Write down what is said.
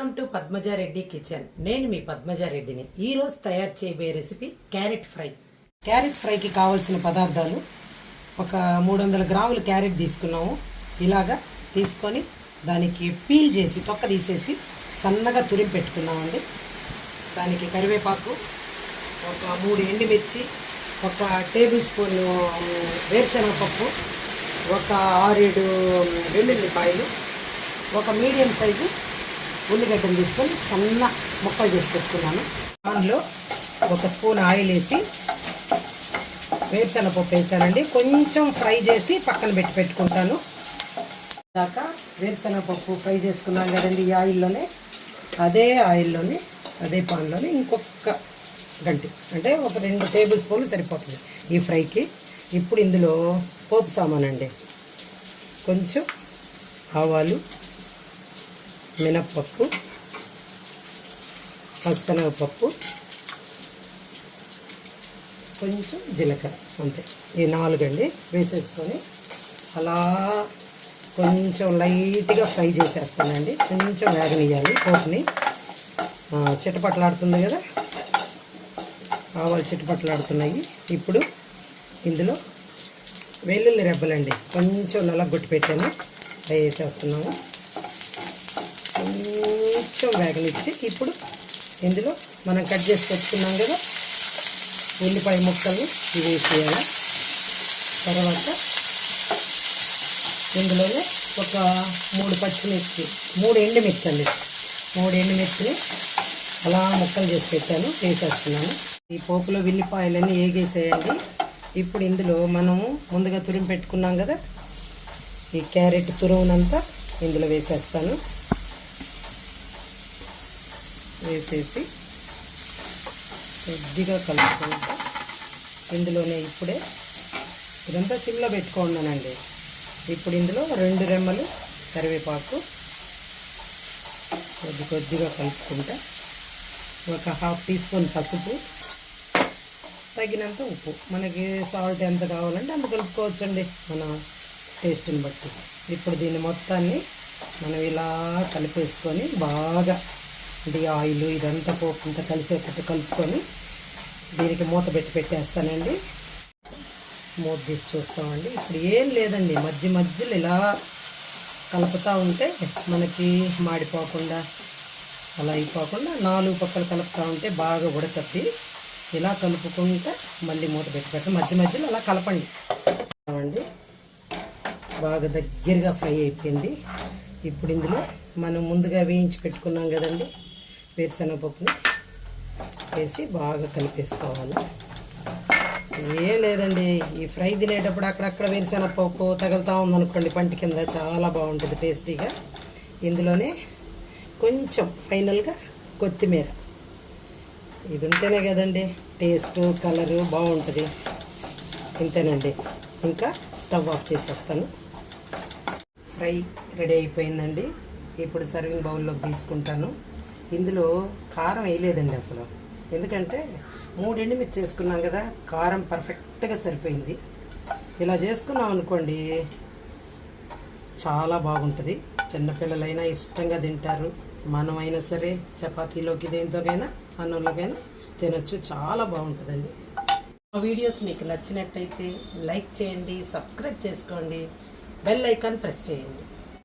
Welcome to Padmaja Reddy kitchen. నేను మీ పద్మజారెడ్డిని. ఈ రోజు తయారు చేయబోయే రెసిపీ క్యారెట్ ఫ్రై. క్యారెట్ ఫ్రైకి కావాల్సిన పదార్థాలు: ఒక 300 గ్రాములు క్యారెట్ తీసుకున్నాము. ఇలాగా తీసుకొని దానికి పీల్ చేసి తొక్క తీసేసి సన్నగా తురిమి పెట్టుకున్నామండి. దానికి కరివేపాకు, ఒక 3 ఎండుమిర్చి, ఒక టేబుల్ స్పూన్ వేరుశనగపప్పు, ఒక 6-7 వెల్లుల్లిపాయలు, ఒక మీడియం సైజు ఉల్లిగడ్డలు తీసుకొని సన్న ముక్కలు చేసి పెట్టుకున్నాను. దానిలో ఒక స్పూన్ ఆయిల్ వేసి వేరుశనగపప్పు వేసానండి. కొంచెం ఫ్రై చేసి పక్కన పెట్టుకుంటాను. దాకా వేరుశనగపప్పు ఫ్రై చేసుకున్నాను కదండి. ఈ ఆయిల్లోనే, అదే ఆయిల్లోనే, అదే పాన్లోనే ఇంకొక గంటి అంటే ఒక 2 టేబుల్ స్పూన్లు సరిపోతుంది ఈ ఫ్రైకి. ఇప్పుడు ఇందులో పోపు సామానండి: కొంచెం ఆవాలు, మినప్పప్పు, పచ్చనగపప్పు, కొంచెం జీలకర్ర, అంతే. ఈ 4 అండి వేసేసుకొని అలా కొంచెం లైట్గా ఫ్రై చేసేస్తానండి. కొంచెం వేగనియాలి పోపుని. చిటపట్లాడుతుంది కదా, ఆవాలు చిటపట్లాడుతున్నాయి. ఇప్పుడు ఇందులో వెల్లుల్లి రెబ్బలండి కొంచెం నలగొట్టి పెట్టాను, అవి వేసేస్తున్నాము. కొంచెం వేగనిచ్చి ఇప్పుడు ఇందులో మనం కట్ చేసి పెట్టుకున్నాం కదా ఉల్లిపాయ ముక్కలు, ఇవి వేసేయాలి. తర్వాత ఇందులోనే ఒక 3 పచ్చిమిర్చి, 3 ఎండుమిర్చి అండి, 3 ఎండుమిర్చిని అలా ముక్కలు చేసి పెట్టాను, వేసేస్తున్నాను. ఈ పోపులో ఉల్లిపాయలన్నీ వేగేసేయండి. ఇప్పుడు ఇందులో మనము ముందుగా తురిమి పెట్టుకున్నాం కదా ఈ క్యారెట్ తురుమునంతా ఇందులో వేసేస్తాను. వేసేసి కొద్దిగా కలుపుకుంటా ఇందులోనే ఇప్పుడే ఇదంతా సిమ్లో పెట్టుకున్నానండి. ఇప్పుడు ఇందులో 2 రెమ్మలు కరివేపాకు కొద్దిగా కలుపుకుంటా, ఒక 1/2 టీ స్పూన్ పసుపు, తగినంత ఉప్పు. మనకి సాల్ట్ ఎంత కావాలంటే అంత కలుపుకోవచ్చండి మన టేస్ట్ని బట్టి. ఇప్పుడు దీన్ని మొత్తాన్ని మనం ఇలా కలిపేసుకొని బాగా ఆయిల్ ఇదంతా పోకుండా కలిసేటట్టు కలుపుకొని దీనికి మూత పెట్టేస్తానండి. మూత తీసి చూస్తామండి. ఇప్పుడు ఏం లేదండి, మధ్యలో ఇలా కలుపుతూ ఉంటే మనకి మాడిపోకుండా అలా అయిపోకుండా 4 పక్కలు కలుపుతూ ఉంటే బాగా ఉడకట్టి ఇలా కలుపుకుంటే మళ్ళీ మూత పెట్టి మధ్యలో అలా కలపండి అండి. బాగా దగ్గరగా ఫ్రై అయిపోయింది. ఇప్పుడు ఇందులో మనం ముందుగా వేయించి పెట్టుకున్నాం కదండి వేరుశనగపప్పుని వేసి బాగా కలిపేసుకోవాలి. ఏం లేదండి, ఈ ఫ్రై తినేటప్పుడు అక్కడక్కడ వేరుశనగపప్పు తగులుతూ ఉందనుకోండి పంటి కింద, చాలా బాగుంటుంది టేస్టీగా. ఇందులోనే కొంచెం ఫైనల్గా కొత్తిమీర, ఇది ఉంటేనే కదండి టేస్ట్ కలరు బాగుంటుంది. ఇంతేనండి, ఇంకా స్టవ్ ఆఫ్ చేసేస్తాను. ఫ్రై రెడీ అయిపోయిందండి. ఇప్పుడు సర్వింగ్ బౌల్లోకి తీసుకుంటాను. ఇందులో కారం వేయలేదండి అసలు, ఎందుకంటే 3 ఎండుమిర్చి చేసుకున్నాం కదా, కారం పర్ఫెక్ట్గా సరిపోయింది. ఇలా చేసుకున్నాం అనుకోండి చాలా బాగుంటుంది. చిన్నపిల్లలైనా ఇష్టంగా తింటారు, మనమైనా సరే చపాతీలోకి దేంతోకైనా అన్నంలోకైనా తినొచ్చు, చాలా బాగుంటుందండి. మా వీడియోస్ మీకు నచ్చినట్టయితే లైక్ చేయండి, సబ్స్క్రైబ్ చేసుకోండి, బెల్ ఐకాన్ ప్రెస్ చేయండి.